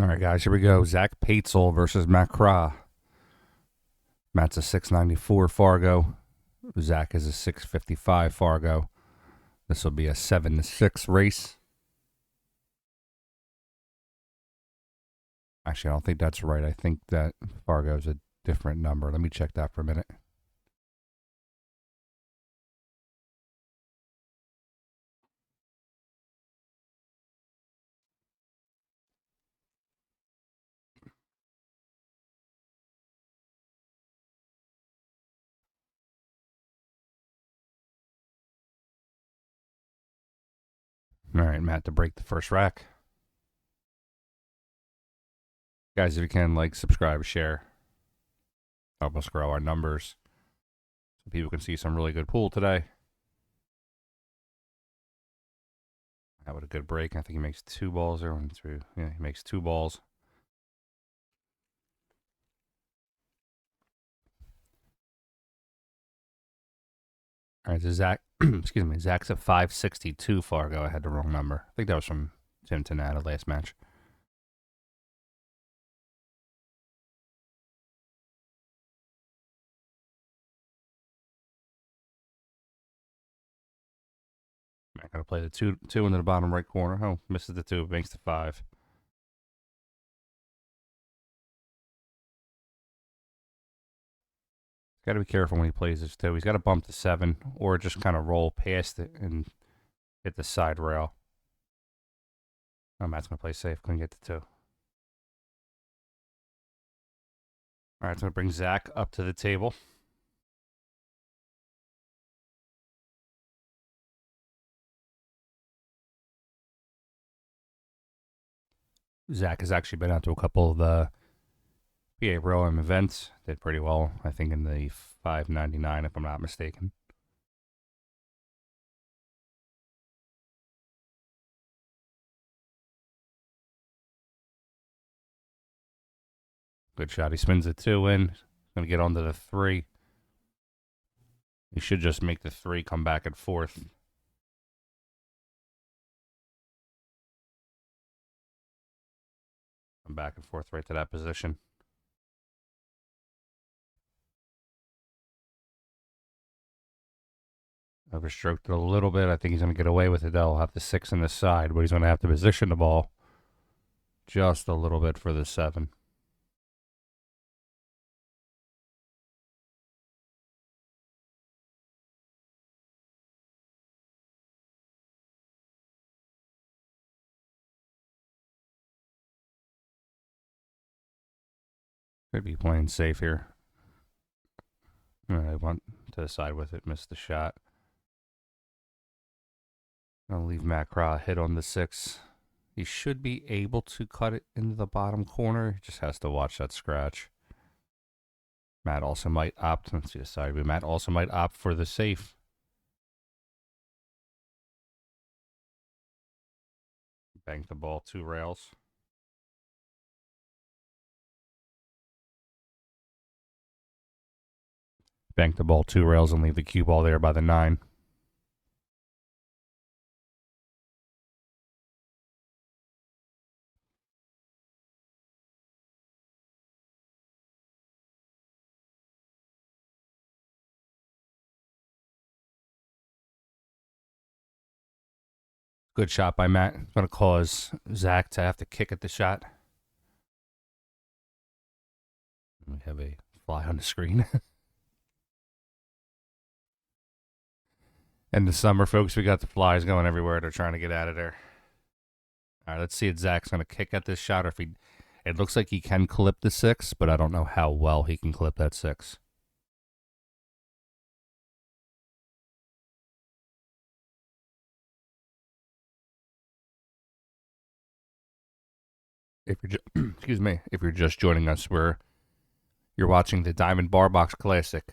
All right, guys, here we go. Zach Paitsel versus Matt Krah. Matt's a 694 Fargo. Zach is a 655 Fargo. This will be a 7-6 race. Actually, I don't think that's right. I think that Fargo is a different number. Let me check that for a minute. All right, Matt, to break the first rack. Guys, if you can, like, subscribe, share. Help us grow our numbers so people can see some really good pool today. That was a good break. I think he makes 2 balls there. 1, 2. Yeah, he makes 2 balls. All right, so Zach, excuse me, Zach's at 562 Fargo. I had the wrong number. I think that was from Tim Tanata last match. I gotta play the two into the bottom right corner. Oh, misses the 2, makes the 5. Got to be careful when he plays this too. He's got to bump the 7 or just kind of roll past it and hit the side rail. Oh, Matt's gonna play safe. Couldn't get the 2. All right, so I'm gonna bring Zach up to the table. Zach has actually been out to a couple of the PA Pro-Am events. Did pretty well, I think, in the 599, if I'm not mistaken. Good shot. He spins the 2 in. Going to get onto the 3. He should just make the 3 come back and forth. Come back and forth right to that position. Overstroked it a little bit. I think he's going to get away with it, though. He'll have the 6 in the side, but he's going to have to position the ball just a little bit for the 7. Could be playing safe here. I went to the side with it, missed the shot. I'll leave Matt Krah hit on the 6. He should be able to cut it into the bottom corner. He just has to watch that scratch. Matt also might opt, let's see the side view. Matt also might opt for the safe. Bank the ball 2 rails. Bank the ball 2 rails and leave the cue ball there by the 9. Good shot by Matt. It's going to cause Zach to have to kick at the shot. We have a fly on the screen. In the summer, folks, we got the flies going everywhere. They're trying to get out of there. All right, let's see if Zach's going to kick at this shot or if he... It looks like he can clip the 6, but I don't know how well he can clip that 6. If you're excuse me, if you're just joining us, you're watching the Diamond Bar Box Classic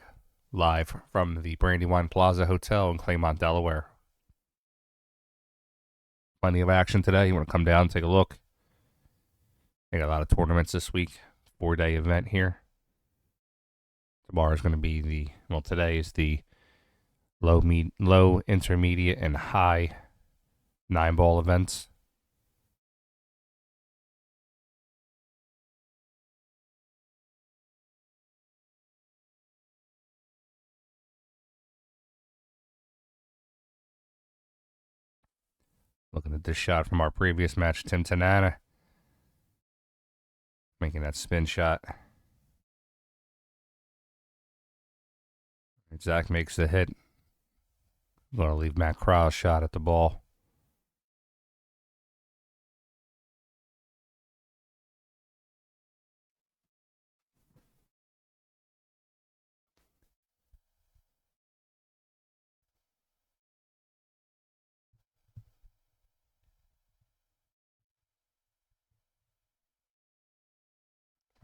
live from the Brandywine Plaza Hotel in Claymont, Delaware. Plenty of action today. You want to come down and take a look? We got a lot of tournaments this week. 4-day event here. Tomorrow is going to be today is the low, intermediate, and high 9-ball events. Looking at this shot from our previous match, Tim Tanana making that spin shot. Zach makes the hit. Going to leave Matt Krah's shot at the ball.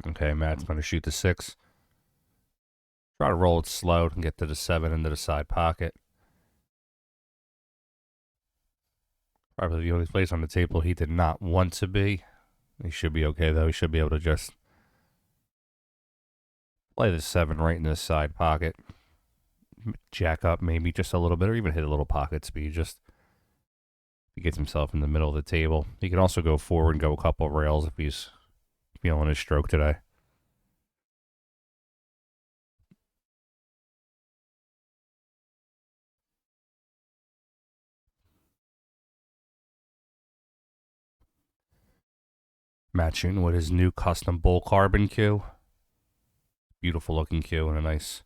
Okay, Matt's going to shoot the 6. Try to roll it slow and get to the 7 into the side pocket. Probably the only place on the table he did not want to be. He should be okay, though. He should be able to just play the 7 right in the side pocket. Jack up maybe just a little bit, or even hit a little pocket speed. Just he gets himself in the middle of the table. He can also go forward and go a couple of rails if he's feeling his stroke today. Matt shooting with his new custom bull carbon cue. Beautiful looking cue and a nice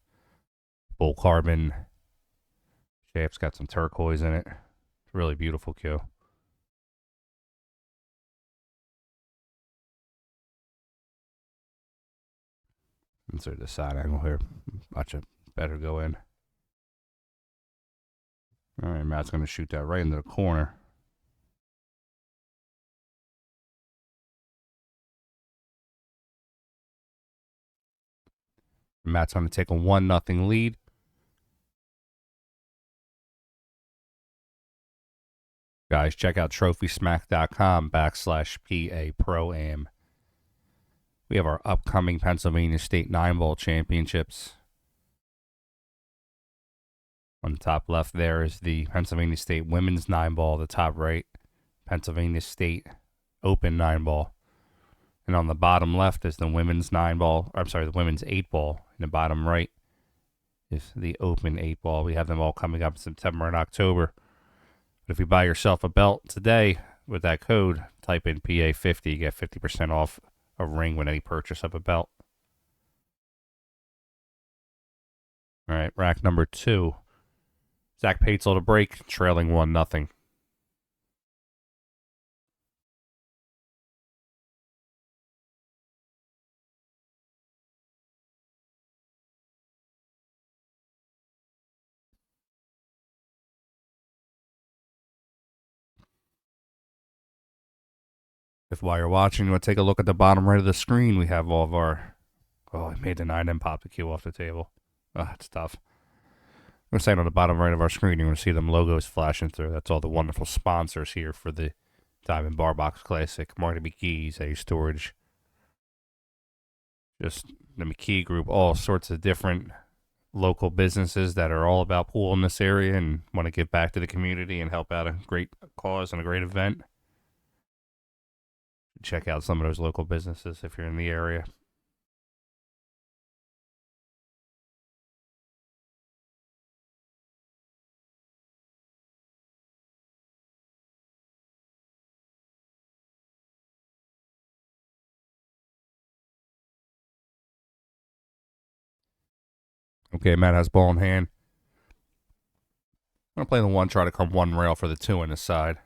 bull carbon shape's got some turquoise in it. It's a really beautiful cue. Insert the side angle here. Watch it better go in. All right, Matt's going to shoot that right into the corner. Matt's going to take a 1-0 lead. Guys, check out TrophySmack.com/PA Pro-Am. We have our upcoming Pennsylvania State 9-ball championships. On the top left there is the Pennsylvania State Women's 9-ball. The top right, Pennsylvania State Open 9-ball. And on the bottom left is the Women's 9-ball. I'm sorry, the Women's 8-ball. In the bottom right is the Open 8-ball. We have them all coming up in September and October. But if you buy yourself a belt today with that code, type in PA50, you get 50% off a ring with any purchase of a belt. All right, rack number 2. Zach Paitsel to break, trailing 1-0. If while you're watching, you want to take a look at the bottom right of the screen, we have all of our... Oh, I made the 9M pop the cue off the table. Oh, it's tough. I'm saying on the bottom right of our screen, you're going to see them logos flashing through. That's all the wonderful sponsors here for the Diamond Bar Box Classic. Marty McKee's, A Storage. Just the McKee Group, all sorts of different local businesses that are all about pool in this area and want to give back to the community and help out a great cause and a great event. Check out some of those local businesses if you're in the area. Okay, Matt has ball in hand. I'm going to play the 1, try to come 1 rail for the 2 in the side.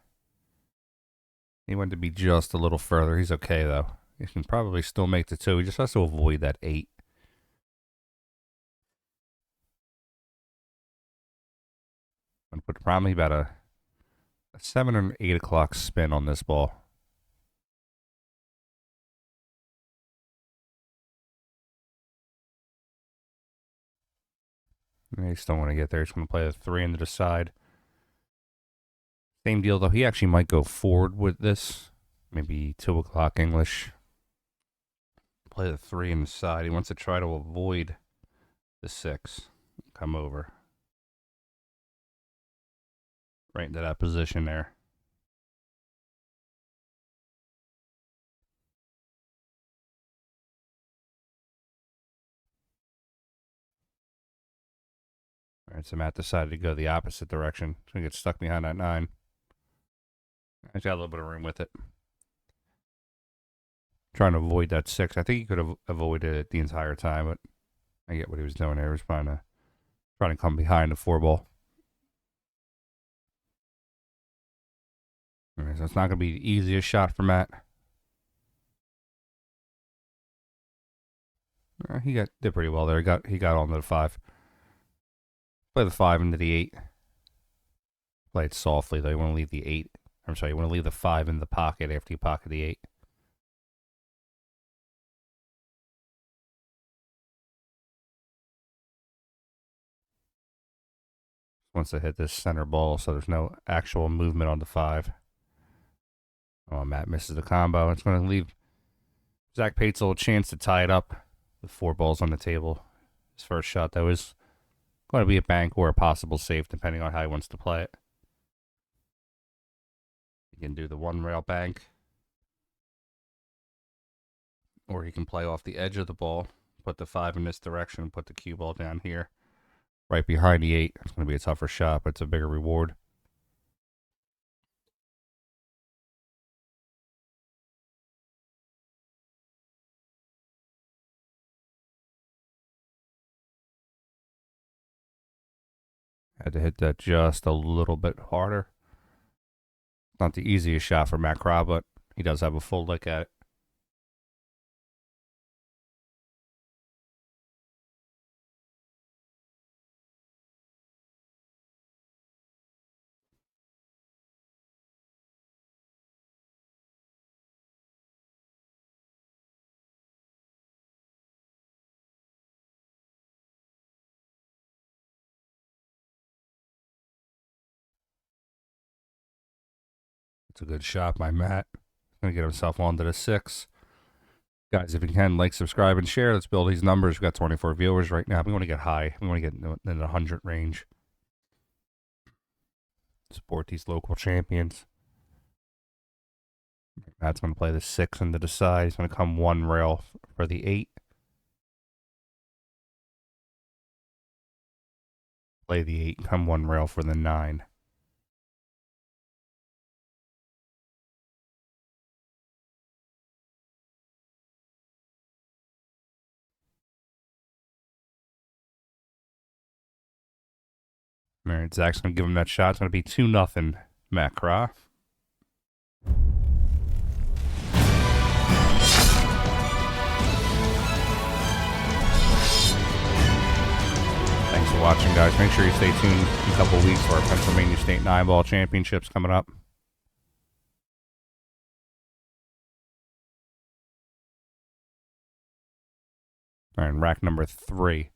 He wanted to be just a little further. He's okay, though. He can probably still make the 2. He just has to avoid that 8. I'm going to put probably about a 7 or 8 o'clock spin on this ball. I just don't want to get there. He's going to play the 3 into the side. Same deal, though. He actually might go forward with this. Maybe 2 o'clock English. Play the 3 in the side. He wants to try to avoid the 6. Come over. Right into that position there. All right, so Matt decided to go the opposite direction. He's going to get stuck behind that 9. He's got a little bit of room with it. Trying to avoid that 6. I think he could have avoided it the entire time, but I get what he was doing there. He was trying to come behind the 4 ball. All right, so it's not going to be the easiest shot for Matt. He did pretty well there. He got onto the 5. Play the 5 into the 8. Play it softly though. You want to leave the 8. I'm sorry. You want to leave the 5 in the pocket after you pocket the 8. Wants to hit this center ball, so there's no actual movement on the 5. Oh, Matt misses the combo. It's going to leave Zach Paitsel a chance to tie it up with 4 balls on the table. His first shot, that was going to be a bank or a possible safe, depending on how he wants to play it. He can do the 1 rail bank, or he can play off the edge of the ball, put the 5 in this direction, and put the cue ball down here, right behind the 8. It's going to be a tougher shot, but it's a bigger reward. Had to hit that just a little bit harder. Not the easiest shot for Matt Krah, but he does have a full lick at it. It's a good shot by Matt. Going to get himself onto the 6. Guys, if you can, like, subscribe, and share. Let's build these numbers. We've got 24 viewers right now. We want to get high. We want to get in the 100 range. Support these local champions. Matt's going to play the 6 into the side. He's going to come 1 rail for the 8. Play the 8, come 1 rail for the 9. All right, Zach's going to give him that shot. It's going to be 2-0, Matt Krah. Thanks for watching, guys. Make sure you stay tuned in a couple of weeks for our Pennsylvania State 9-ball championships coming up. All right, rack number 3.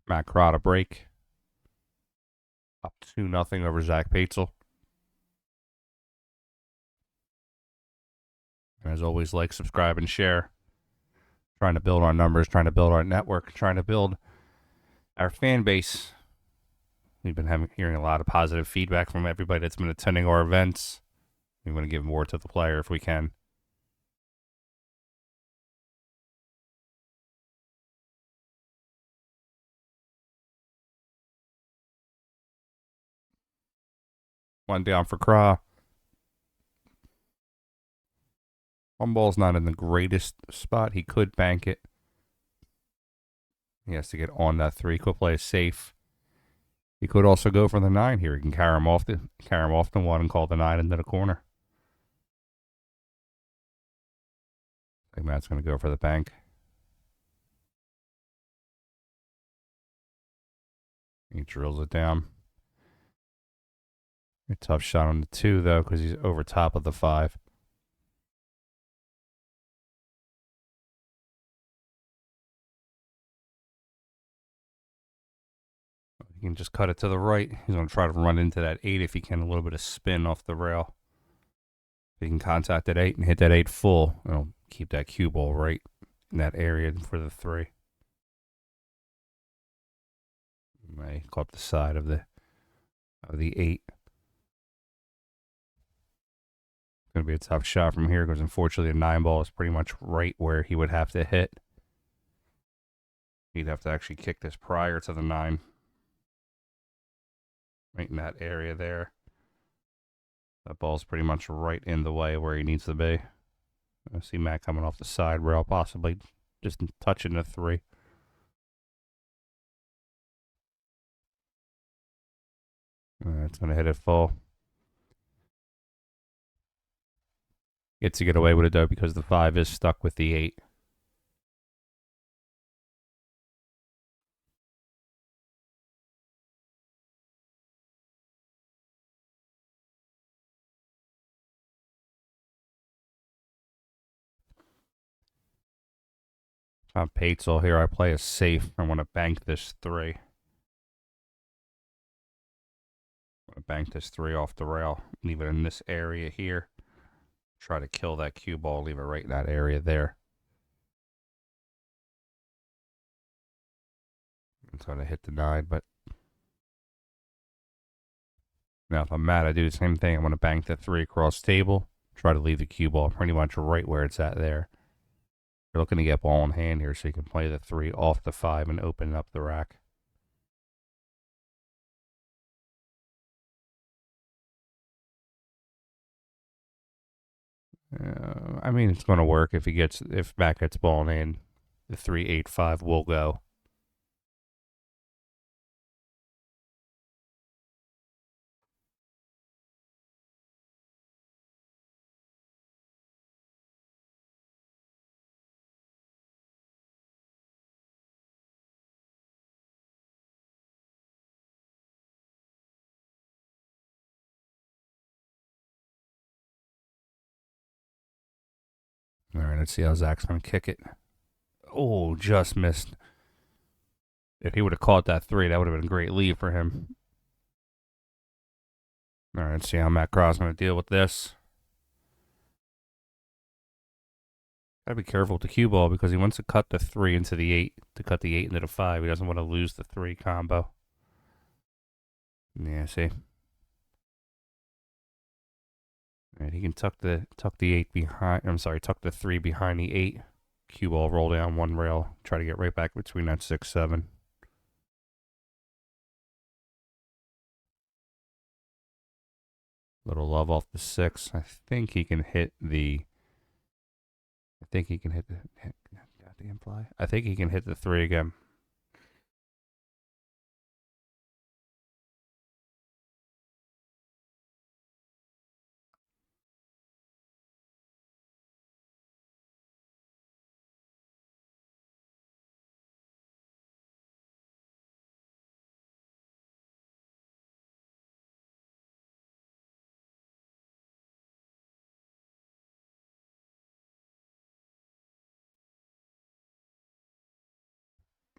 Matt Krah to break. Up 2-0 over Zach Paitsel. And as always, like, subscribe, and share. Trying to build our numbers, trying to build our network, trying to build our fan base. We've been hearing a lot of positive feedback from everybody that's been attending our events. We want to give more to the player if we can. One down for Krah. 1 ball's not in the greatest spot. He could bank it. He has to get on that 3. Could play safe. He could also go for the 9 here. He can carry him off the 1 and call the 9 into the corner. I think Matt's going to go for the bank. He drills it down. A tough shot on the 2, though, because he's over top of the 5. He can just cut it to the right. He's going to try to run into that 8 if he can. A little bit of spin off the rail. If he can contact that 8 and hit that 8 full, it'll keep that cue ball right in that area for the 3. May go up the side of the 8. Going to be a tough shot from here because unfortunately the 9 ball is pretty much right where he would have to hit. He'd have to actually kick this prior to the 9. Right in that area there. That ball's pretty much right in the way where he needs to be. I see Matt coming off the side rail, possibly just touching the 3. It's going to hit it full. Gets to get away with it, though, because the 5 is stuck with the 8. On Paitsel here, I play a safe. I want to bank this 3. I want to bank this 3 off the rail. Leave it in this area here. Try to kill that cue ball. Leave it right in that area there. I'm trying to hit the 9, but now if I'm mad, I do the same thing. I want to bank the 3 across table. Try to leave the cue ball pretty much right where it's at there. You're looking to get ball in hand here so you can play the 3 off the 5 and open up the rack. I mean, it's going to work if Matt gets ball in hand. The 3-8-5 will go. All right, let's see how Zach's going to kick it. Oh, just missed. If he would have caught that 3, that would have been a great lead for him. All right, let's see how Matt Krah's going to deal with this. Gotta be careful with the cue ball because he wants to cut the 3 into the 8, to cut the 8 into the 5. He doesn't want to lose the 3 combo. Yeah, see? All right, he can tuck the 8 behind. I'm sorry, tuck the 3 behind the 8. Cue ball, roll down 1 rail. Try to get right back between that 6-7. Little love off the 6. I think he can hit the. I think he can hit the. Goddamn fly. I think he can hit the 3 again.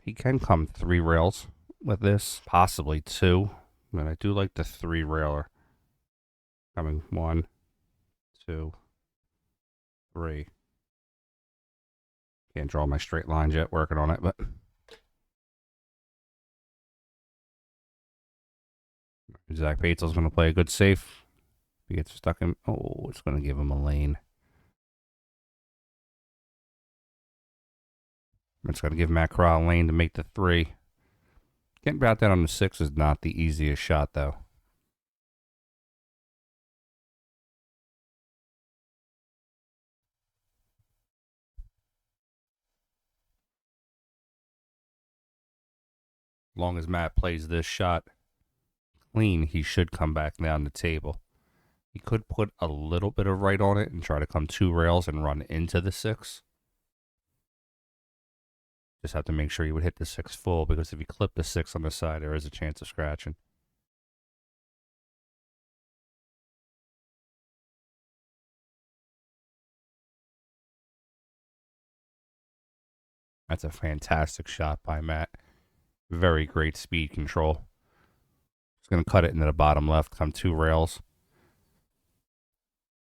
He can come 3 rails with this, possibly 2. And I do like the 3 railer. Coming 1, 2, 3. Can't draw my straight lines yet, working on it, but. Zach Paitsel's going to play a good safe. If he gets stuck in. Oh, it's going to give him a lane. It's going to give Matt Krah a lane to make the 3. Getting back down on the 6 is not the easiest shot, though. As long as Matt plays this shot clean, he should come back down the table. He could put a little bit of right on it and try to come 2 rails and run into the 6. Just have to make sure you would hit the 6 full, because if you clip the 6 on the side, there is a chance of scratching. That's a fantastic shot by Matt. Very great speed control. He's going to cut it into the bottom left, come 2 rails.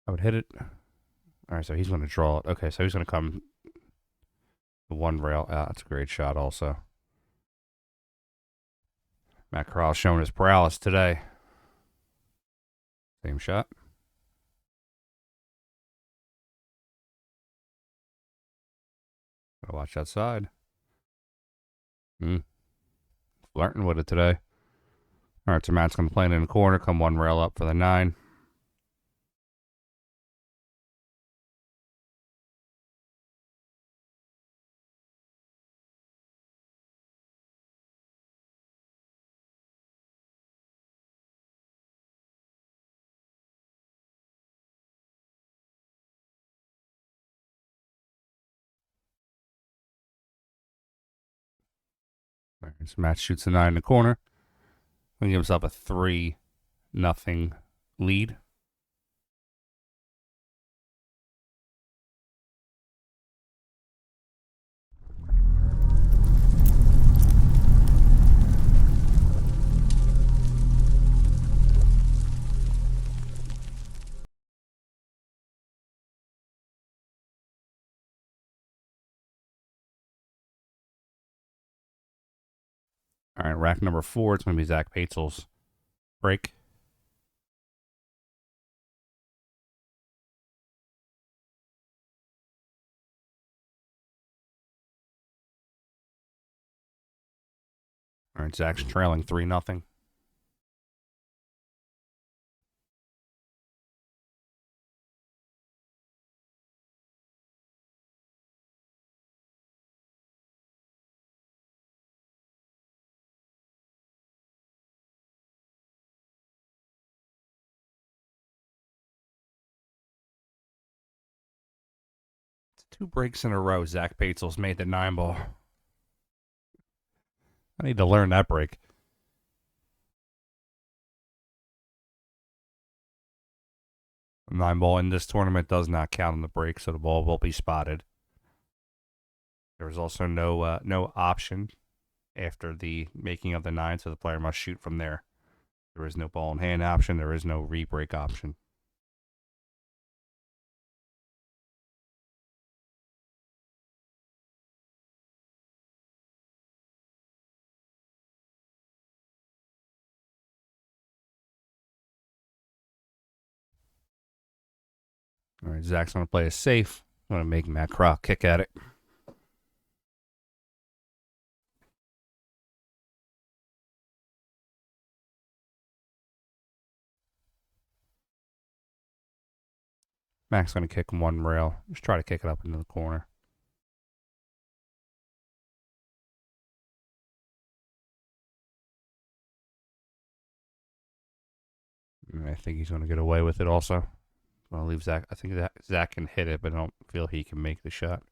I would hit it. All right, so he's going to draw it. Okay, so he's going to come 1 rail. Ah, that's a great shot also. Matt Krah showing his prowess today. Same shot. Gotta watch that side. Flirting with it today. All right, so Matt's going to play it in the corner, come 1 rail up for the 9. So Matt shoots a 9 in the corner. Going to give himself a 3-0 lead. All right, rack number 4. It's going to be Zach Paitsel's break. All right, Zach's trailing 3-0. Two breaks in a row, Zach Paitsel's made the 9-ball. I need to learn that break. 9-ball in this tournament does not count on the break, so the ball will be spotted. There is also no option after the making of the 9, so the player must shoot from there. There is no ball in hand option. There is no re-break option. All right, Zach's going to play it safe. I'm going to make Matt Krah kick at it. Mac's going to kick one rail. Just try to kick it up into the corner. And I think he's going to get away with it also. I'll leave Zach. I think that Zach can hit it, but I don't feel he can make the shot.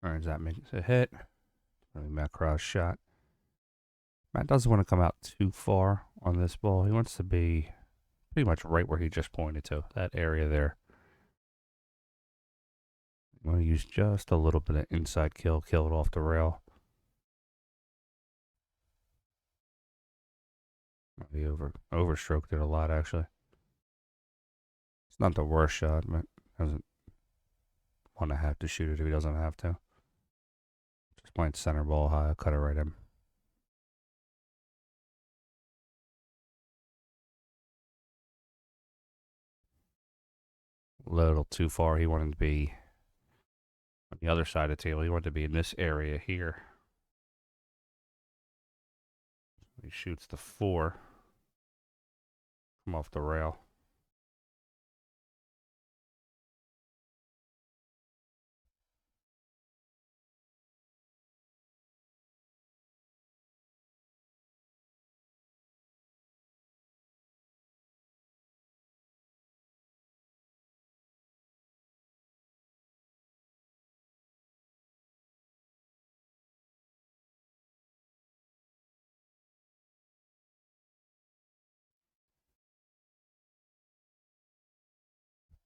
All right, Zach makes a hit. Matt Krah's shot. Matt doesn't want to come out too far on this ball. He wants to be pretty much right where he just pointed to, that area there. I'm going to use just a little bit of inside kill it off the rail. He overstroked it a lot, actually. It's not the worst shot, but doesn't want to have to shoot it if he doesn't have to. Just playing center ball high, I'll cut it right in. A little too far. He wanted to be on the other side of the table. He wanted to be in this area here. He shoots the 4. Come off the rail.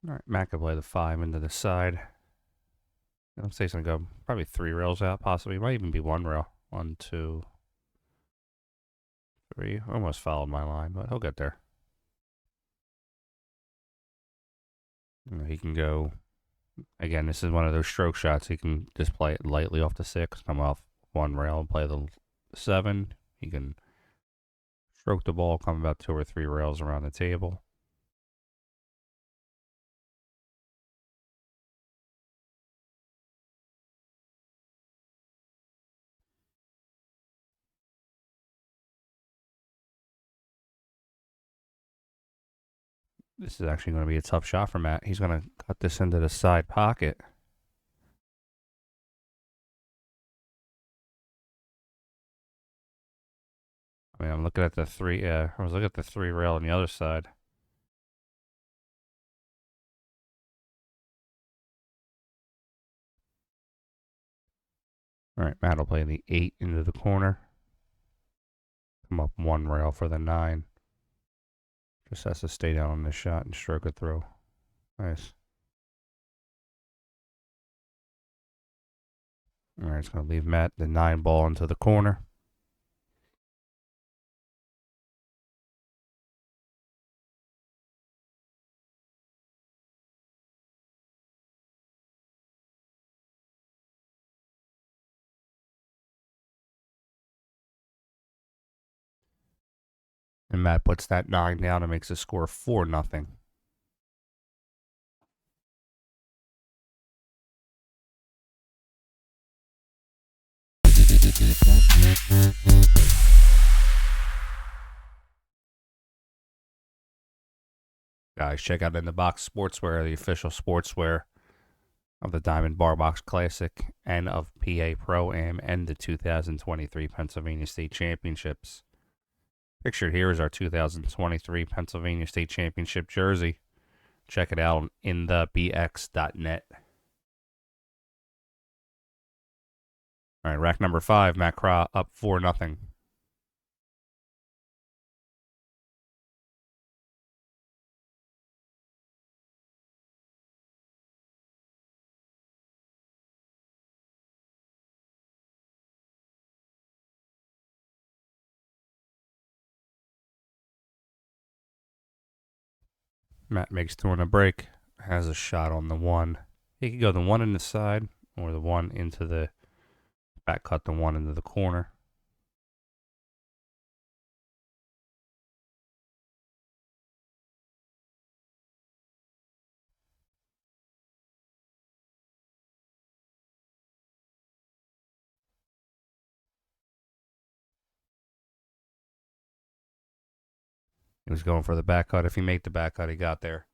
All right, Mac will play the 5 into the side. I'll say it's going to go probably 3 rails out, possibly. It might even be 1 rail. 1, 2, 3. Almost followed my line, but he'll get there. He can go. Again, this is one of those stroke shots. He can just play it lightly off the 6, come off 1 rail and play the 7. He can stroke the ball, come about 2 or 3 rails around the table. This is actually going to be a tough shot for Matt. He's going to cut this into the side pocket. I mean, I'm looking at the three. I was looking at the 3 rail on the other side. All right, Matt will play the 8 into the corner. Come up 1 rail for the 9. Just has to stay down on this shot and stroke it through. Nice. All right, it's going to leave Matt the 9 ball into the corner. And Matt puts that 9 down and makes the score 4-0. Guys, check out InTheBox Sportswear, the official sportswear of the Diamond Bar Box Classic and of PA Pro-Am and the 2023 Pennsylvania State Championships. Pictured here is our 2023 Pennsylvania State Championship jersey. Check it out on InTheBX.net. All right, rack number 5, Matt Krah up 4-0. Matt makes 2 on a break, has a shot on the 1. He could go the 1 in the side or the 1 into the back cut, the 1 into the corner. He was going for the back cut. If he made the back cut, he got there.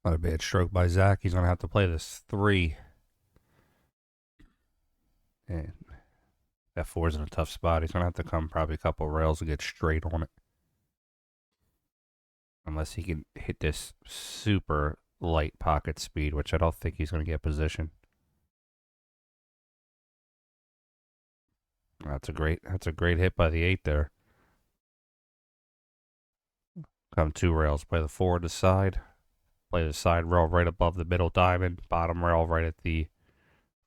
Not a bad stroke by Zach. He's going to have to play this 3. And that 4 is in a tough spot. He's going to have to come probably a couple rails to get straight on it. Unless he can hit this super light pocket speed, which I don't think he's going to get position. That's a great hit by the 8 there. Come 2 rails. Play the 4 to the side. Play the side rail right above the middle diamond. Bottom rail right at the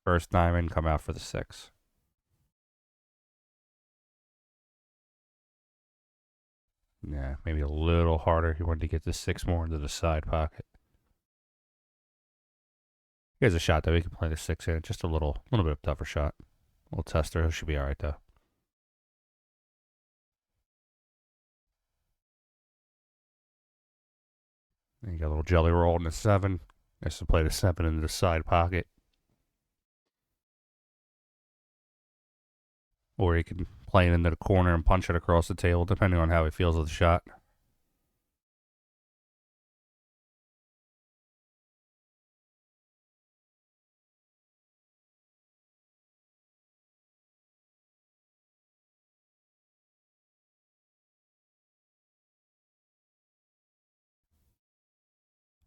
first diamond. Come out for the 6. Yeah, maybe a little harder. He wanted to get the 6 more into the side pocket. Here's a shot though. He can play the 6 in. Just a little bit of tougher shot. A little tester. He should be all right though. And you got a little jelly roll in the 7. Nice to play the 7 into the side pocket. Or he can play it into the corner and punch it across the table, depending on how he feels with the shot.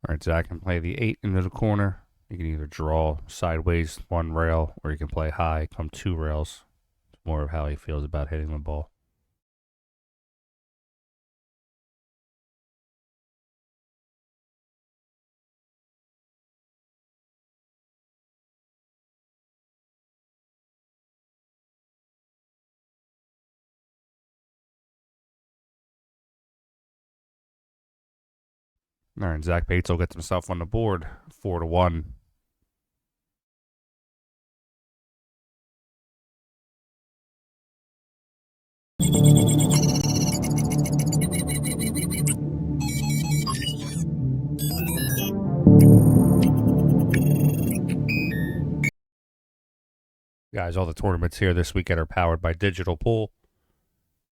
All right, Zach can play the 8 into the corner. You can either draw sideways 1 rail, or you can play high, come 2 rails. It's more of how he feels about hitting the ball. All right, Zach Paitsel gets himself on the board, 4-1. Guys, all the tournaments here this weekend are powered by Digital Pool.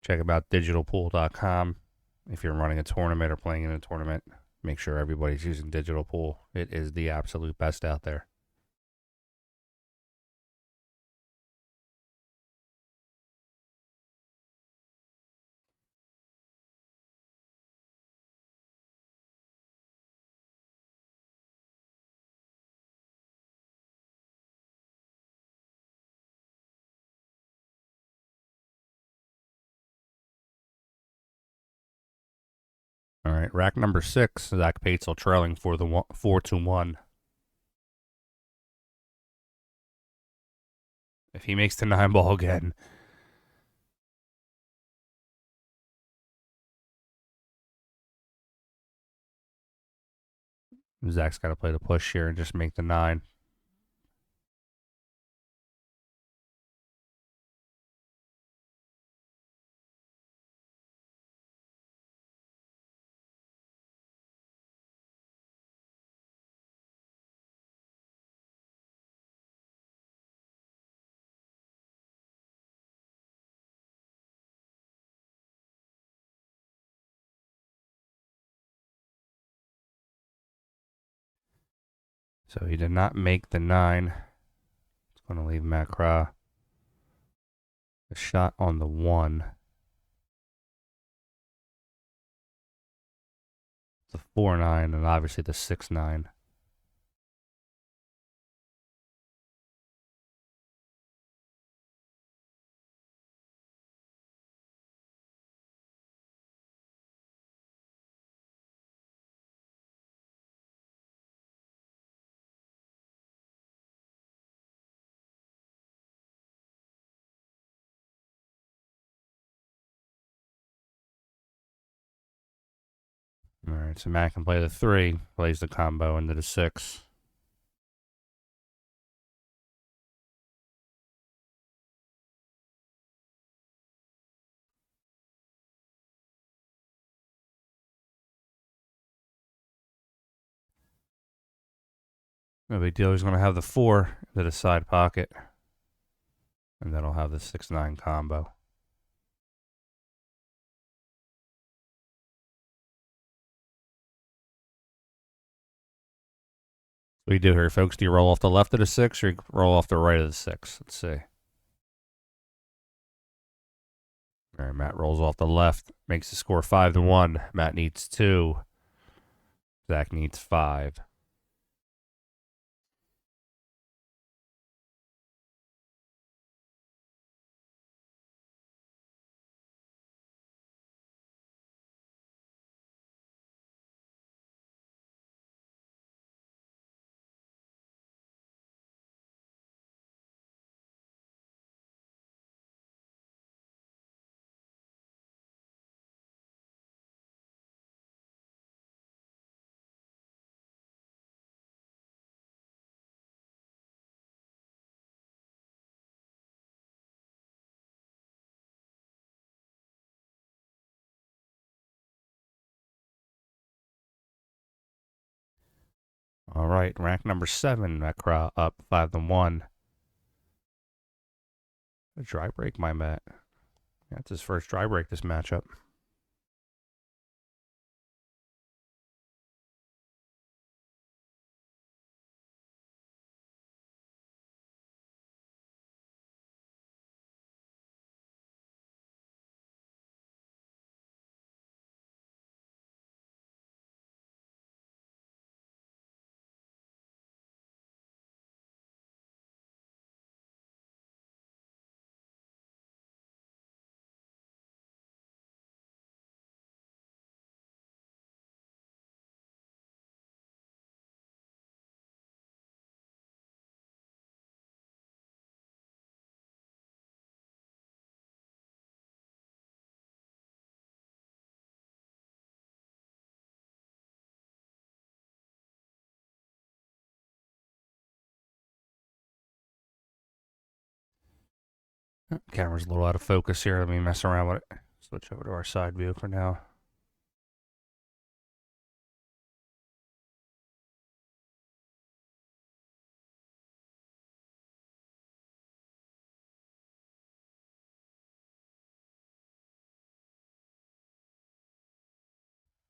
Check them out, digitalpool.com. If you're running a tournament or playing in a tournament, make sure everybody's using Digital Pool. It is the absolute best out there. All right, rack number 6, Zach Paitsel trailing for the 4-1. If he makes the 9 ball again, Zach's got to play the push here and just make the 9. So he did not make the 9. It's going to leave Matt Krah a shot on the 1. The 4-9 and obviously the 6-9. All right, so Matt can play the 3, plays the combo into the 6. No big deal. He's going to have the 4 into the side pocket. And then I'll have the 6-9 combo. What do you do here, folks? Do you roll off the left of the 6 or you roll off the right of the 6? Let's see. All right, Matt rolls off the left. Makes the score 5-1. Matt needs 2. Zach needs 5. All right, rank number 7. Matt Krah up 5-1. A dry break, my Matt. That's his first dry break this matchup. Camera's a little out of focus here. Let me mess around with it. Switch over to our side view for now.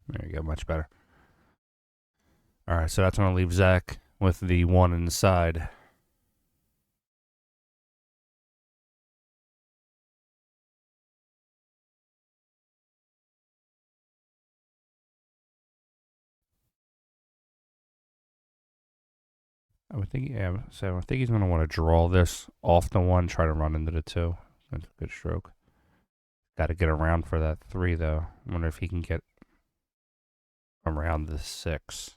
There you go, much better. All right, so that's going to leave Zach with the 1 inside. I would think, yeah, so I think he's going to want to draw this off the 1, try to run into the 2. That's a good stroke. Got to get around for that 3, though. I wonder if he can get around the 6.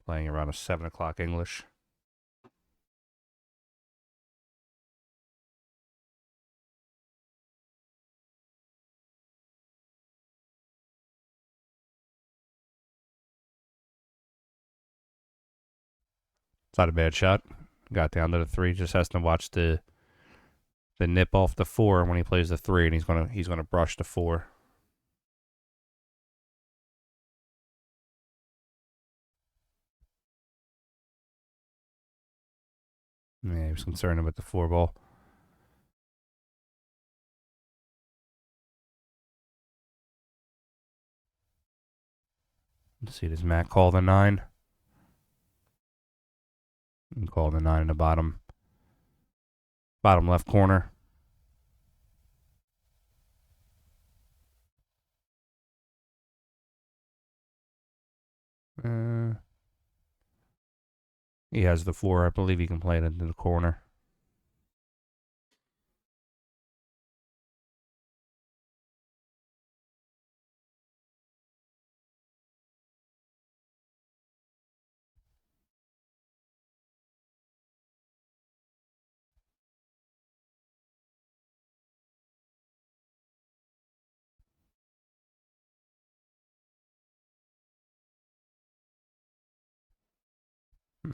Playing around a 7 o'clock English. It's not a bad shot. Got down to the 3. Just has to watch the nip off the 4 when he plays the 3, and he's gonna brush the 4. Yeah, he was concerned about the 4 ball. Let's see, does Matt call the 9? You can call the 9 in the bottom left corner. He has the 4. I believe he can play it into the corner.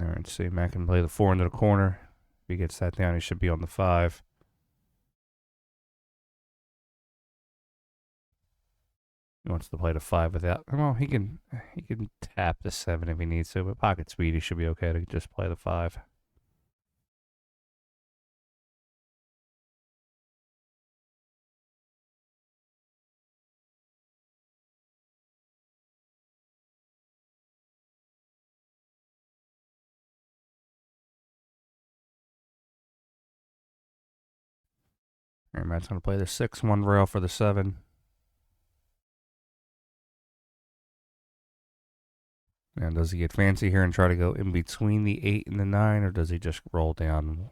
All right, see, Matt can play the 4 into the corner. If he gets that down, he should be on the 5. He wants to play the 5 without. Well, he can tap the 7 if he needs to, but pocket speed, he should be okay to just play the 5. All right, Matt's going to play the 6, 1 rail for the 7. And does he get fancy here and try to go in between the 8 and the 9, or does he just roll down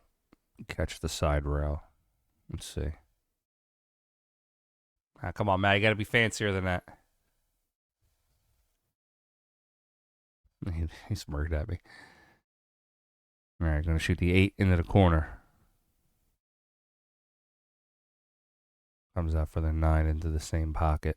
and catch the side rail? Let's see. Come on, Matt. You got to be fancier than that. He smirked at me. All right, going to shoot the 8 into the corner. Comes out for the 9 into the same pocket.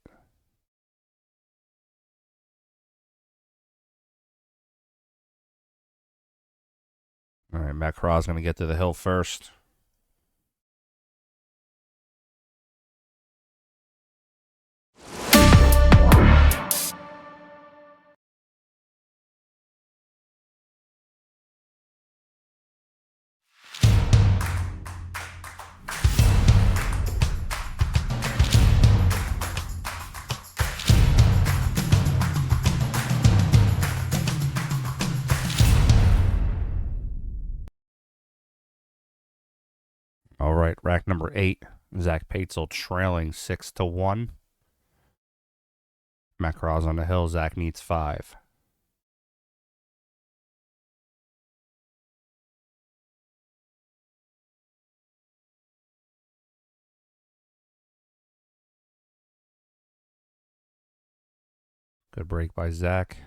All right, Matt Krah's going to get to the hill first. All right, rack number 8. Zach Paitsel trailing 6-1. Matt Krah's on the hill. Zach needs 5. Good break by Zach.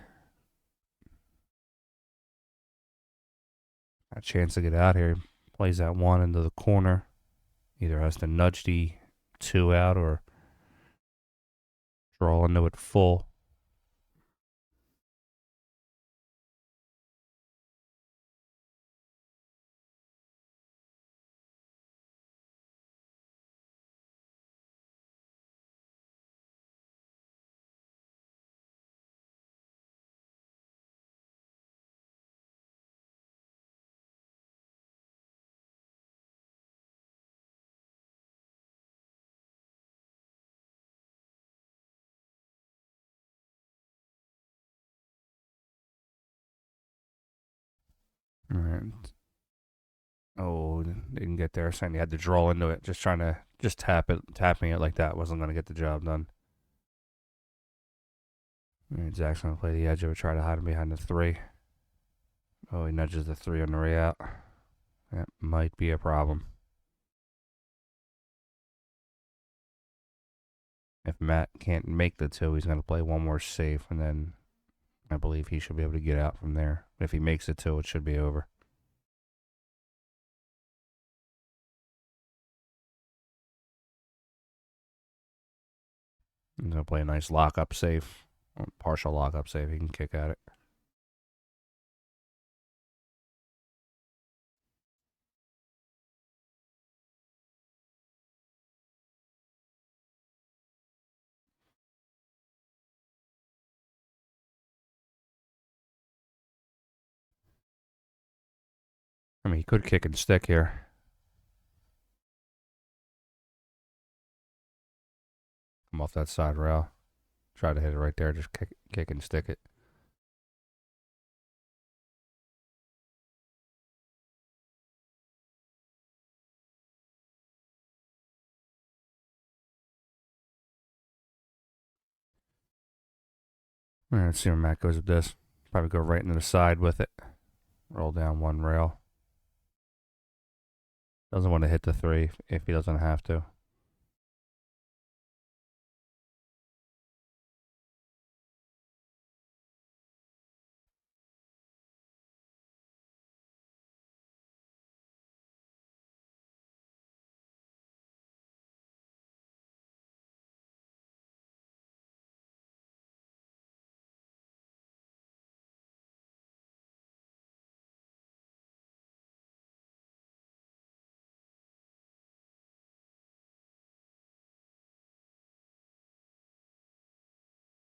A chance to get out here. Plays that 1 into the corner. Either has to nudge the 2 out or draw into it full. All right. Oh, didn't get there. Saying you had to draw into it. Just trying to tapping it like that wasn't going to get the job done. All right, Zach's going to play the edge of it, try to hide him behind the 3. Oh, he nudges the 3 on the way out. That might be a problem. If Matt can't make the 2, he's going to play one more safe, and then I believe he should be able to get out from there. If he makes it 2, it should be over. He's going to play a nice lock-up safe, or partial lock-up safe. He can kick at it. I mean, he could kick and stick here. Come off that side rail. Try to hit it right there. Just kick and stick it. All right, let's see where Matt goes with this. Probably go right into the side with it. Roll down one rail. Doesn't want to hit the 3 if he doesn't have to.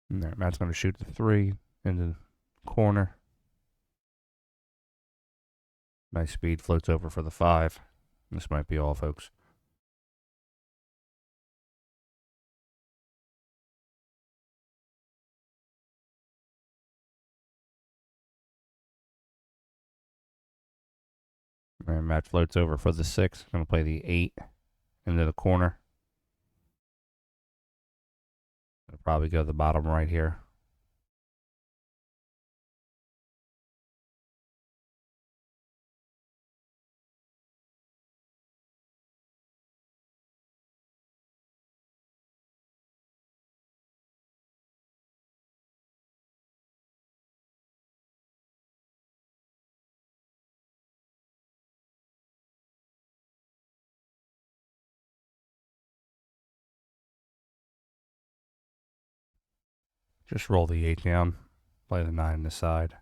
And there, Matt's going to shoot the 3 into the corner. Nice speed, floats over for the 5. This might be all, folks. And Matt floats over for the 6. Going to play the 8 into the corner. It'll probably go to the bottom right here. Just roll the 8 down. Play the 9 on the side.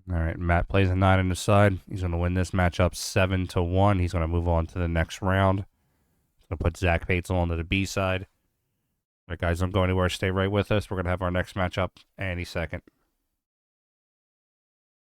All right, Matt plays a 9 on the side. He's going to win this matchup 7-1. He's going to move on to the next round. He's going to put Zach Paitsel onto the B side. All right, guys, don't go anywhere. Stay right with us. We're going to have our next matchup any second.